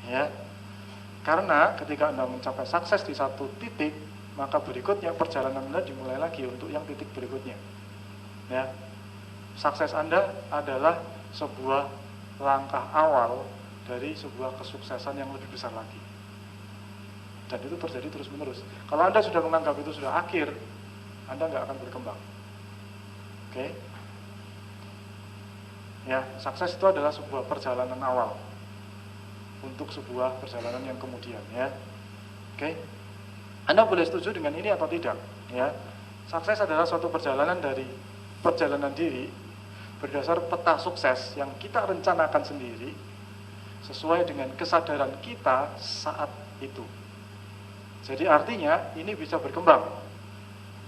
Ya. Karena ketika Anda mencapai sukses di satu titik, maka berikutnya perjalanan Anda dimulai lagi untuk yang titik berikutnya. Ya. Sukses Anda adalah sebuah langkah awal dari sebuah kesuksesan yang lebih besar lagi. Dan itu terjadi terus-menerus. Kalau Anda sudah menganggap itu sudah akhir, Anda nggak akan berkembang. Oke? Ya, sukses itu adalah sebuah perjalanan awal untuk sebuah perjalanan yang kemudian, ya. Oke? Anda boleh setuju dengan ini atau tidak, ya. Sukses adalah suatu perjalanan dari perjalanan diri berdasar peta sukses yang kita rencanakan sendiri sesuai dengan kesadaran kita saat itu. Jadi artinya ini bisa berkembang.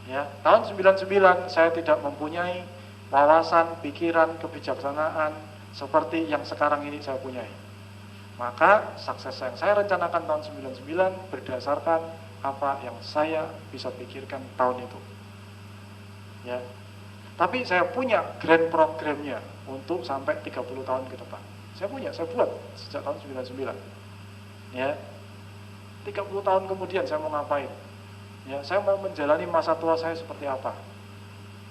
Ya, tahun 99 saya tidak mempunyai wawasan, pikiran, kebijaksanaan seperti yang sekarang ini saya punyai. Maka sukses yang saya rencanakan tahun 99 berdasarkan apa yang saya bisa pikirkan tahun itu. Ya. Tapi saya punya grand programnya untuk sampai 30 tahun ke depan. Saya buat sejak tahun 99. Ya. 30 tahun kemudian saya mau ngapain? Ya, saya mau menjalani masa tua saya seperti apa?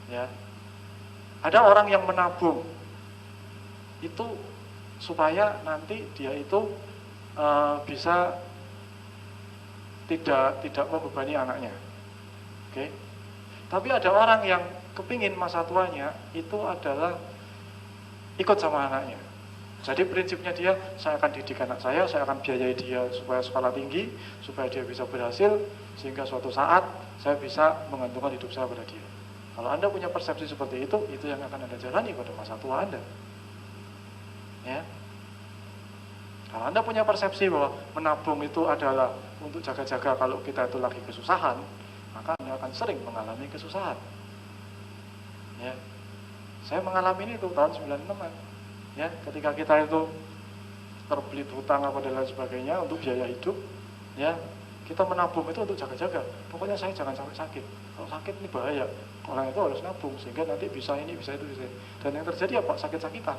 Ya. Ada orang yang menabung itu supaya nanti dia itu bisa tidak membebani anaknya. Oke. Tapi ada orang yang kepingin masa tuanya itu adalah ikut sama anaknya. Jadi prinsipnya dia, saya akan didik anak saya akan biayai dia supaya sekolah tinggi, supaya dia bisa berhasil, sehingga suatu saat saya bisa menggantungkan hidup saya pada dia. Kalau Anda punya persepsi seperti itu yang akan Anda jalani pada masa tua Anda. Ya. Kalau Anda punya persepsi bahwa menabung itu adalah untuk jaga-jaga kalau kita itu lagi kesusahan, maka Anda akan sering mengalami kesusahan. Ya. Saya mengalami ini itu tahun 96-an. Ya, ketika kita itu terbelit hutang apa dan lain sebagainya untuk biaya hidup, ya, kita menabung itu untuk jaga-jaga. Pokoknya saya jangan sampai sakit. Kalau sakit ini bahaya. Orang itu harus nabung sehingga nanti bisa ini, bisa itu, bisa. Dan yang terjadi apa? Sakit-sakitan.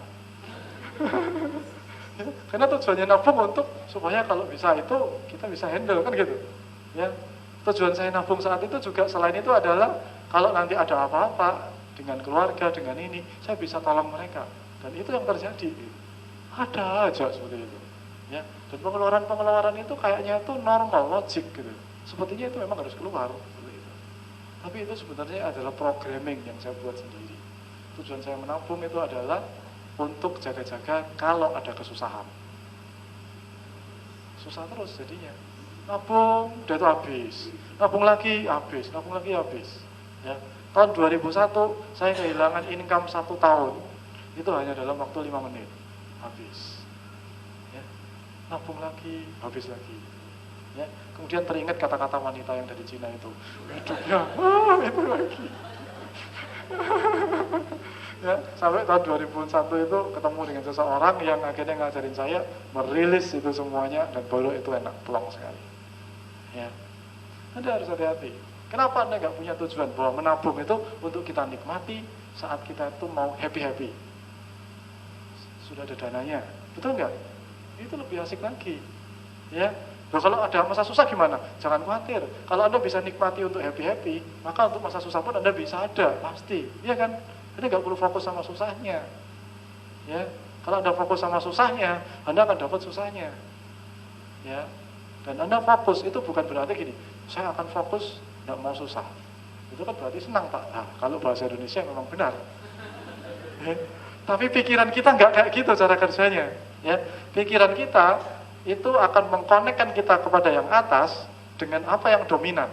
Ya, karena tujuannya nabung untuk supaya kalau bisa itu kita bisa handle kan gitu. Ya. Tujuan saya nabung saat itu juga selain itu adalah kalau nanti ada apa-apa dengan keluarga, dengan ini, saya bisa tolong mereka. Dan itu yang terjadi. Ada aja seperti itu. Ya. Dan pengeluaran itu kayaknya itu normal, logik gitu. Sepertinya itu memang harus keluar seperti itu. Tapi itu sebenarnya adalah programming yang saya buat sendiri. Tujuan saya menabung itu adalah untuk jaga-jaga kalau ada kesusahan. Susah terus jadinya. Nabung, udah itu habis. Nabung lagi habis, nabung lagi habis. Ya. Tahun 2001 saya kehilangan income 1 tahun. Itu hanya dalam waktu 5 menit. Habis. Ya. Nabung lagi, habis lagi. Ya. Kemudian teringat kata-kata wanita yang dari Cina itu. Hidupnya, itu lagi. Ya, sampai tahun 2001 itu ketemu dengan seseorang yang akhirnya ngajarin saya merilis itu semuanya dan baru itu enak, plong sekali. Ya. Anda harus hati-hati. Kenapa Anda nggak punya tujuan bahwa menabung itu untuk kita nikmati saat kita itu mau happy-happy? Sudah ada dananya, betul nggak? Itu lebih asik lagi. Ya. Nah, kalau ada masa susah gimana? Jangan khawatir. Kalau Anda bisa nikmati untuk happy-happy, maka untuk masa susah pun Anda bisa ada, pasti. Iya kan? Anda nggak perlu fokus sama susahnya. Ya. Kalau Anda fokus sama susahnya, Anda akan dapat susahnya. Ya. Dan Anda fokus itu bukan berarti gini, saya akan fokus nggak mau susah. Itu kan berarti senang, Pak. Nah, kalau bahasa Indonesia memang benar. Ya. Tapi pikiran kita nggak kayak gitu cara kerjanya. Ya. Pikiran kita itu akan mengkonekkan kita kepada yang atas dengan apa yang dominan.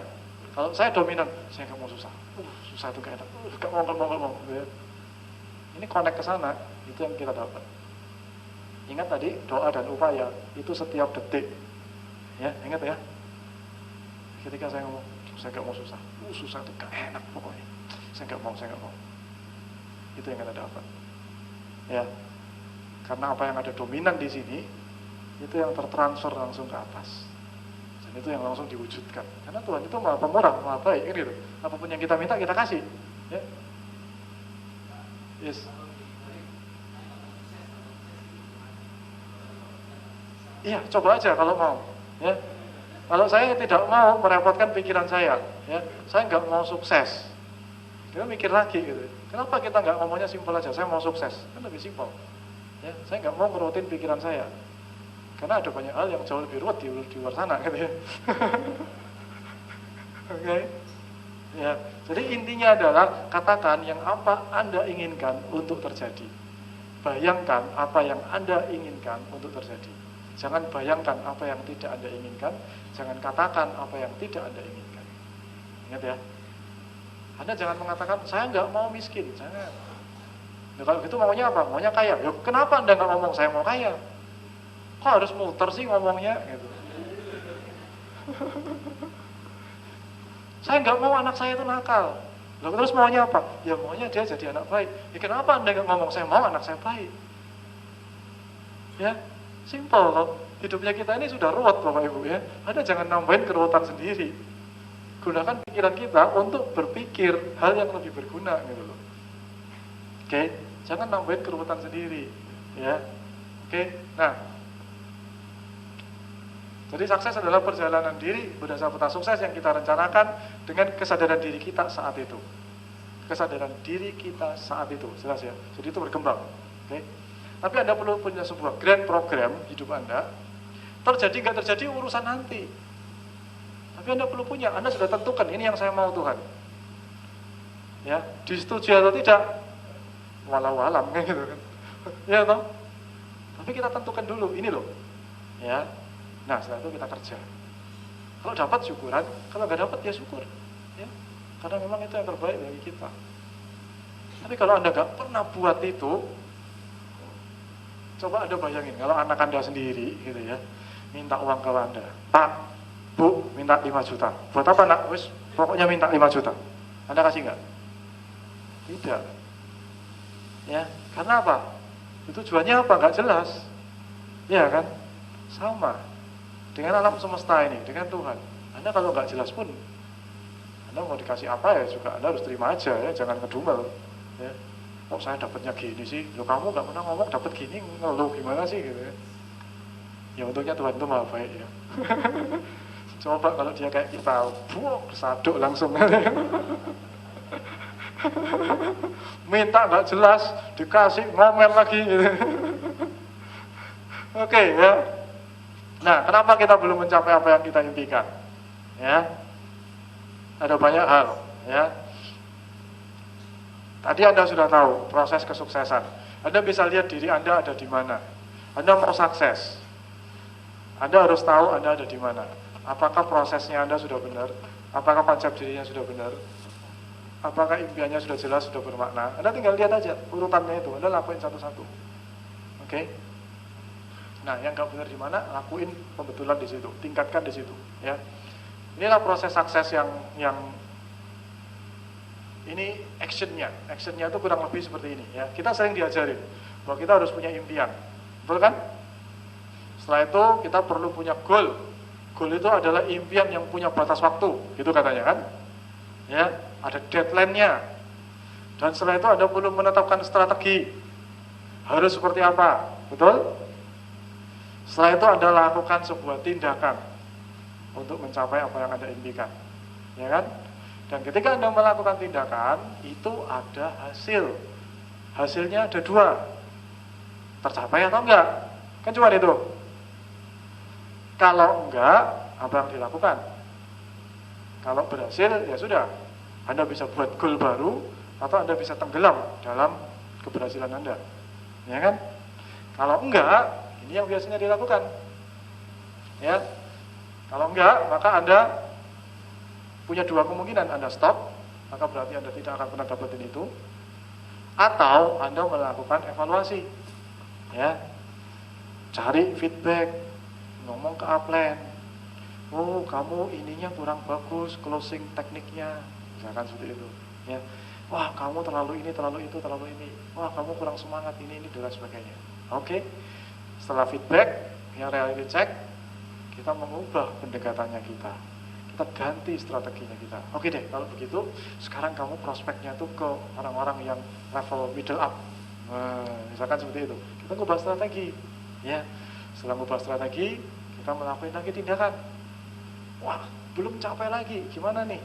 Kalau saya dominan, saya nggak mau susah. Susah itu gak enak. Gak mau. Ya. Ini konek ke sana, itu yang kita dapat. Ingat tadi doa dan upaya itu setiap detik. Ya, ingat ya. Ketika saya ngomong, saya nggak mau susah. Susah itu gak enak pokoknya. Saya nggak mau. Itu yang kita dapat. Ya, karena apa yang ada dominan di sini itu yang tertransfer langsung ke atas. Dan itu yang langsung diwujudkan. Karena Tuhan itu Maha Pemurah, Maha baik, kan gitu. Apapun yang kita minta kita kasih. Ya. Yes. Iya, coba aja kalau mau. Ya, kalau saya tidak mau merepotkan pikiran saya, ya, saya nggak mau sukses. Kita mikir lagi gitu. Kenapa kita nggak ngomongnya simpel aja? Saya mau sukses, kan lebih simpel. Ya, saya nggak mau ngerutin pikiran saya, karena ada banyak hal yang jauh lebih ruwet di luar sana, gitu ya. Oke. Ya, jadi intinya adalah katakan yang apa Anda inginkan untuk terjadi. Bayangkan apa yang Anda inginkan untuk terjadi. Jangan bayangkan apa yang tidak Anda inginkan, jangan katakan apa yang tidak Anda inginkan. Ingat ya. Anda jangan mengatakan saya nggak mau miskin, jangan. Nah, kalau gitu maunya apa? Maunya kaya. Ya, kenapa Anda nggak ngomong saya mau kaya? Kok harus muter sih ngomongnya gitu. Saya nggak mau anak saya itu nakal. Lalu terus maunya apa? Ya maunya dia jadi anak baik. Ya kenapa Anda nggak ngomong saya mau anak saya baik? Ya, simple loh. Hidupnya kita ini sudah ruwet Bapak Ibu ya. Anda jangan nambahin keruwetan sendiri. Gunakan pikiran kita untuk berpikir hal yang lebih berguna gitu loh. Oke, jangan nambahin keruwetan sendiri ya. Oke, nah. Jadi sukses adalah perjalanan diri berdasarkan peta sukses yang kita rencanakan dengan kesadaran diri kita saat itu. Kesadaran diri kita saat itu, jelas ya. Jadi itu berkembang. Oke. Tapi Anda perlu punya sebuah grand program hidup Anda. Terjadi nggak terjadi urusan nanti. Tapi Anda perlu punya, Anda sudah tentukan ini yang saya mau Tuhan. Ya, disetujui atau tidak, walau alam kayak gitu kan. Ya toh? Tapi kita tentukan dulu, ini loh. Ya. Nah, setelah itu kita kerja. Kalau dapat syukuran, kalau nggak dapat ya syukur. Ya, karena memang itu yang terbaik bagi kita. Tapi kalau Anda nggak pernah buat itu, coba Anda bayangin, kalau anak Anda sendiri, gitu ya, minta uang ke Anda, Pak, Bu, minta 5 juta. Buat apa nak? Wis, pokoknya minta 5 juta. Anda kasih nggak? Tidak. Ya, karena apa? Itu tujuannya apa? Nggak jelas. Ya kan? Sama. Dengan alam semesta ini, dengan Tuhan. Anda kalau nggak jelas pun, Anda mau dikasih apa ya juga Anda harus terima aja ya, jangan ngedumel. Ya. Kok saya dapatnya gini sih? Loh kamu nggak pernah ngomong dapat gini, ngeluh gimana sih gitu ya? Ya untungnya Tuhan itu maha baik ya. Coba kalau dia kayak kita, saduk langsung. Minta nggak jelas, dikasih ngomel lagi. Gitu. Oke ya. Nah, kenapa kita belum mencapai apa yang kita impikan? Ya, ada banyak hal. Ya, tadi Anda sudah tahu proses kesuksesan. Anda bisa lihat diri Anda ada di mana. Anda mau sukses, Anda harus tahu Anda ada di mana. Apakah prosesnya Anda sudah benar? Apakah konsep dirinya sudah benar? Apakah impiannya sudah jelas, sudah bermakna? Anda tinggal lihat aja urutannya itu. Anda lakuin satu-satu. Oke? Nah, yang nggak benar di mana, lakuin pembetulan di situ, tingkatkan di situ, ya. Inilah proses sukses yang ini actionnya itu kurang lebih seperti ini, ya. Kita sering diajarin bahwa kita harus punya impian, betul kan? Setelah itu kita perlu punya goal. Goal itu adalah impian yang punya batas waktu, gitu katanya kan? Ya, ada deadline-nya. Dan setelah itu Anda perlu menetapkan strategi. Harus seperti apa, betul? Setelah itu Anda lakukan sebuah tindakan untuk mencapai apa yang Anda impikan, ya kan? Dan ketika Anda melakukan tindakan, itu ada hasil. Hasilnya ada 2, tercapai atau enggak? Kan cuma itu. Kalau enggak, apa yang dilakukan? Kalau berhasil, ya sudah. Anda bisa buat goal baru, atau Anda bisa tenggelam dalam keberhasilan Anda, ya kan? Kalau enggak, ini yang biasanya dilakukan. Ya. Kalau enggak, maka Anda punya 2 kemungkinan. Anda stop, maka berarti Anda tidak akan pernah dapetin itu. Atau Anda melakukan evaluasi. Ya. Cari feedback, ngomong ke upline. Oh, kamu ininya kurang bagus, closing tekniknya. Misalkan seperti itu. Ya. Wah, kamu terlalu ini, terlalu itu, terlalu ini. Wah, kamu kurang semangat ini, dan sebagainya. Oke. Setelah feedback, yang reality check, kita mengubah pendekatannya kita. Kita ganti strateginya kita. Oke deh, kalau begitu, sekarang kamu prospeknya tuh ke orang-orang yang level middle up. Misalkan seperti itu. Kita ubah strategi. Ya. Setelah ngubah strategi, kita melakukan lagi tindakan. Wah, belum capai lagi, gimana nih?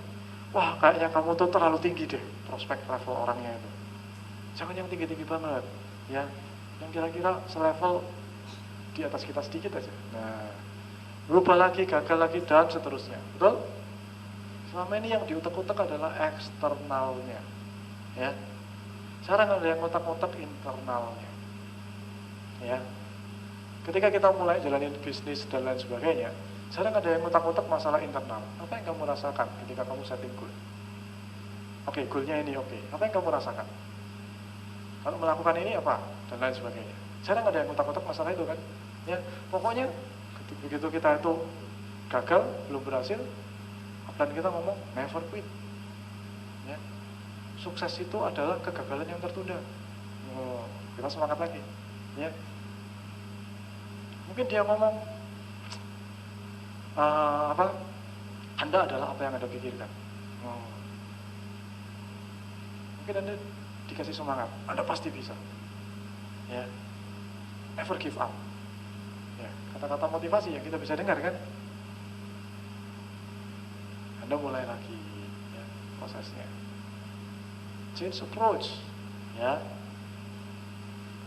Wah, kayaknya kamu tuh terlalu tinggi deh prospek level orangnya itu. Jangan yang tinggi-tinggi banget, ya. Yang kira-kira selevel di atas kita sedikit aja. Nah, berubah lagi, gagal lagi, dan seterusnya. Betul? Selama ini yang diutek-utek adalah eksternalnya, ya. Jarang ada yang ngotak-ngotak internalnya, ya. Ketika kita mulai jalanin bisnis dan lain sebagainya, jarang ada yang ngotak-ngotak masalah internal. Apa yang kamu rasakan ketika kamu setting goal? Oke, goalnya ini oke. Apa yang kamu rasakan? Kalau melakukan ini apa? Dan lain sebagainya. Jarang ada yang ngotak-ngotak masalah itu kan? Ya, pokoknya begitu kita itu gagal, belum berhasil, dan kita ngomong never quit. Ya. Sukses itu adalah kegagalan yang tertunda. Oh, kita semangat lagi. Ya. Mungkin dia ngomong Anda adalah apa yang Anda pikirkan. Oh. Mungkin Anda dikasih semangat, Anda pasti bisa. Ya. Never give up. Ya, kata-kata motivasi yang kita bisa dengar kan? Anda mulai lagi, ya, prosesnya. Change approach, ya.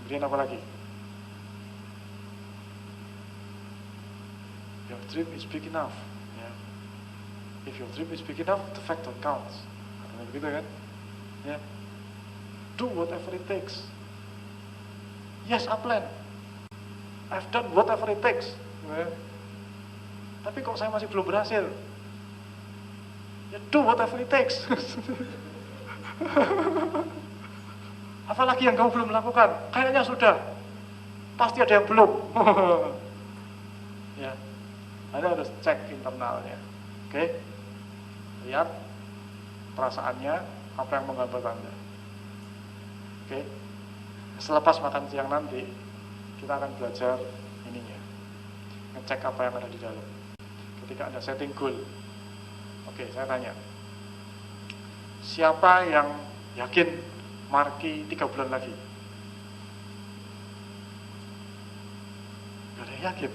Kemudian apa lagi? Your dream is big enough, ya. If your dream is big enough, the factor counts. Katanya begitu kan? Ya. Do whatever it takes. Yes, I plan. I've done whatever it takes. Ya. Tapi kok saya masih belum berhasil? Ya, do whatever it takes. Apalagi yang kamu belum lakukan? Kayaknya sudah. Pasti ada yang belum. Ya, Anda harus cek internalnya. Oke? Lihat perasaannya, apa yang menggambar Anda. Oke? Selepas makan siang nanti, kita akan belajar ininya. Ngecek apa yang ada di dalam. Ketika Anda setting goal. Oke, saya tanya. Siapa yang yakin marki 3 bulan lagi? Gak ada yang yakin.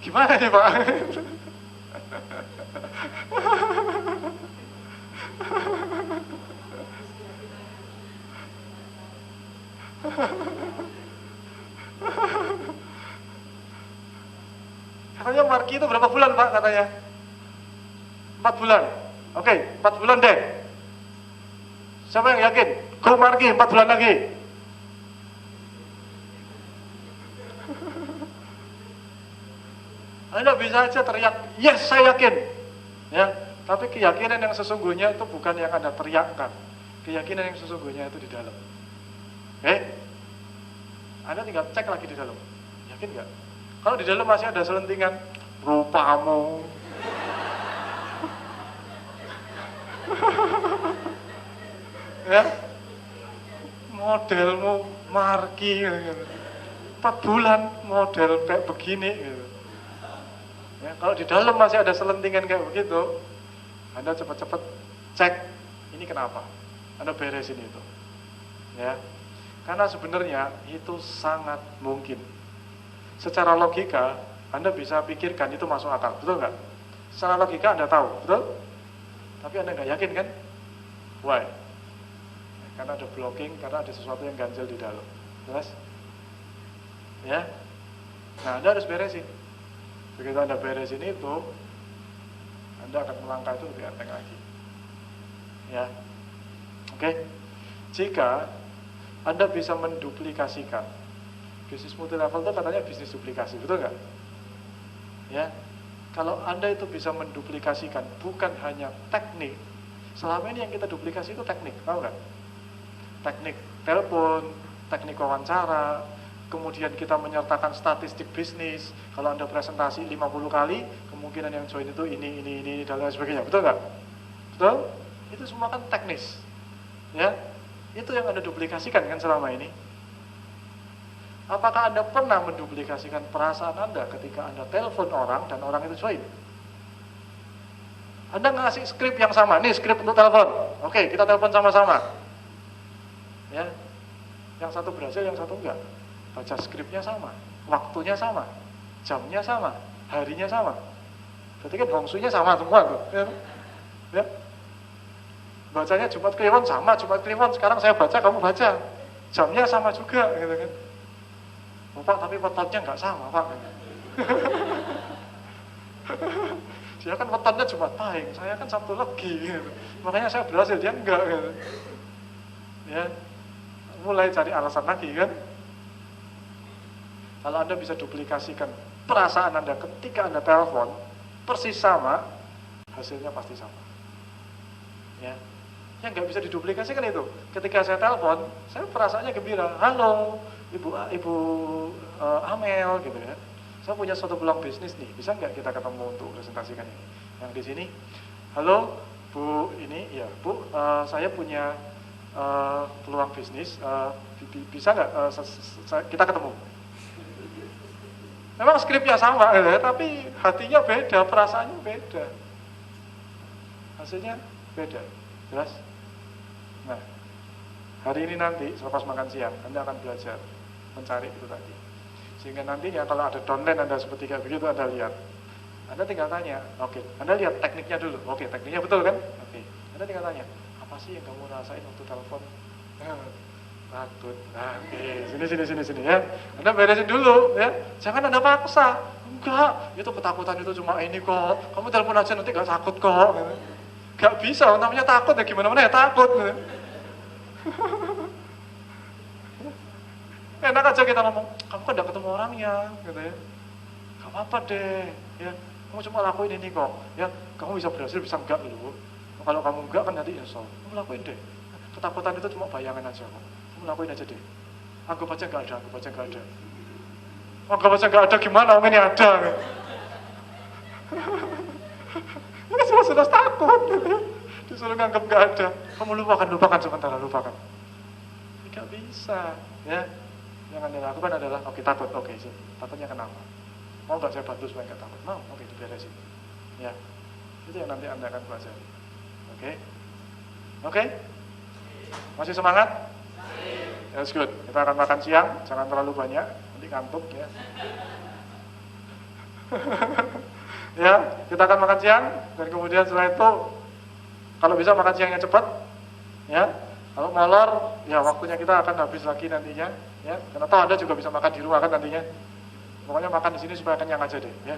Gimana nih Pak? Katanya marki itu berapa bulan Pak katanya? 4 bulan. Oke, 4 bulan deh. Siapa yang yakin? Go marki 4 bulan lagi. Anda bisa aja teriak, yes saya yakin. Ya, tapi keyakinan yang sesungguhnya itu bukan yang Anda teriakkan. Keyakinan yang sesungguhnya itu di dalam. Oke? Anda tinggal cek lagi di dalam. Yakin nggak? Kalau di dalam masih ada selentingan, rupamu. Ya, modelmu marki gitu. 4 bulan model kayak begini gitu. Ya, kalau di dalam masih ada selentingan kayak begitu, Anda cepat-cepat cek ini kenapa, Anda beresin itu. Ya, karena sebenarnya itu sangat mungkin. Secara logika Anda bisa pikirkan itu masuk akal, betul nggak? Secara logika Anda tahu, betul? Tapi Anda nggak yakin kan? Why? Karena ada blocking, karena ada sesuatu yang ganjel di dalam. Jelas? Ya. Nah, Anda harus beresin. Begitu Anda beresin itu, Anda akan melangkah itu lebih enteng lagi. Ya. Oke. Jika Anda bisa menduplikasikan bisnis multi level itu katanya bisnis duplikasi, betul nggak? Ya. Kalau Anda itu bisa menduplikasikan bukan hanya teknik. Selama ini yang kita duplikasi itu teknik, tahu nggak? Teknik telepon, teknik wawancara, kemudian kita menyertakan statistik bisnis. Kalau Anda presentasi 50 kali, kemungkinan yang join itu ini, dan lain sebagainya. Betul nggak? Betul? Itu semua kan teknis. Ya, itu yang Anda duplikasikan kan selama ini. Apakah Anda pernah menduplikasikan perasaan Anda ketika Anda telepon orang dan orang itu join? Anda ngasih skrip yang sama, nih skrip untuk telepon. Oke, kita telepon sama-sama. Ya, yang satu berhasil, yang satu enggak. Baca skripnya sama. waktunya sama, jamnya sama, harinya sama. Berarti kan hongsunya sama semua tuh. Ya. Bacanya Jumat Kliwon sama, Jumat Kliwon sekarang saya baca, kamu baca. Jamnya sama juga gitu kan. Oh, Pak, tapi wetonnya nggak sama, Pak. Dia kan wetonnya Jumat Pahing, saya kan Sabtu Legi gitu. Makanya saya berhasil, dia enggak gitu. Ya. Mulai cari alasan lagi kan. Kalau Anda bisa duplikasikan perasaan Anda ketika Anda telepon persis sama, hasilnya pasti sama. Ya. Yang nggak bisa diduplikasikan itu. Ketika saya telepon, saya perasaannya gembira. Halo, Ibu Amel gitu ya. Saya punya suatu peluang bisnis nih. Bisa nggak kita ketemu untuk presentasikan ini? Yang di sini, halo Bu, ini ya Bu, saya punya peluang bisnis. Bisa nggak kita ketemu? Memang skripnya sama gitu ya, tapi hatinya beda, perasaannya beda. Hasilnya beda. Jelas? Nah, hari ini nanti selepas makan siang Anda akan belajar mencari itu tadi. Sehingga nantinya kalau ada downline Anda seperti kayak begitu Anda lihat, Anda tinggal tanya, oke, Anda lihat tekniknya dulu, oke, tekniknya betul kan? Oke, Anda tinggal tanya, apa sih yang kamu rasain waktu telepon? Takut. Oke, sini ya. Anda beresin dulu ya. Jangan Anda paksa. Enggak, itu ketakutan itu cuma ini kok. Kamu telepon aja nanti gak takut kok. Gak bisa, namanya takut ya gimana-mana ya takut. Enak aja kita ngomong, kamu kan gak ketemu orangnya gitu ya. Gak apa-apa deh ya. Kamu cuma lakuin ini kok ya. Kamu bisa berhasil, bisa enggak dulu. Kalau kamu enggak kan nanti insya kamu lakuin deh. Ketakutan itu cuma bayangan aja kok. Kamu lakuin aja deh. Anggap aja nggak ada, anggap aja nggak ada. Anggap aja nggak ada gimana? Orang ini ada. Ini sudah takut. Disuruh nganggap nggak ada. Kamu lupakan sementara, lupakan. Nggak bisa, ya. Yang Anda lakukan adalah, oke, takut, oke, sih. Takutnya kenapa? Mau nggak saya bantu supaya nggak takut? Mau, oke, diberesin. Ya, itu yang nanti Anda akan pelajari. Oke? Masih semangat? That's good. Kita akan makan siang, jangan terlalu banyak, nanti ngantuk ya. Ya, kita akan makan siang dan kemudian setelah itu kalau bisa makan siangnya cepat, ya. Kalau molor, ya waktunya kita akan habis lagi nantinya, ya. Karena toh Anda juga bisa makan di rumah kan nantinya. Pokoknya makan di sini supaya kenyang aja deh, ya.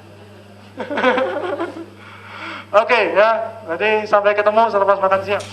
Oke, ya. Jadi sampai ketemu selepas makan siang.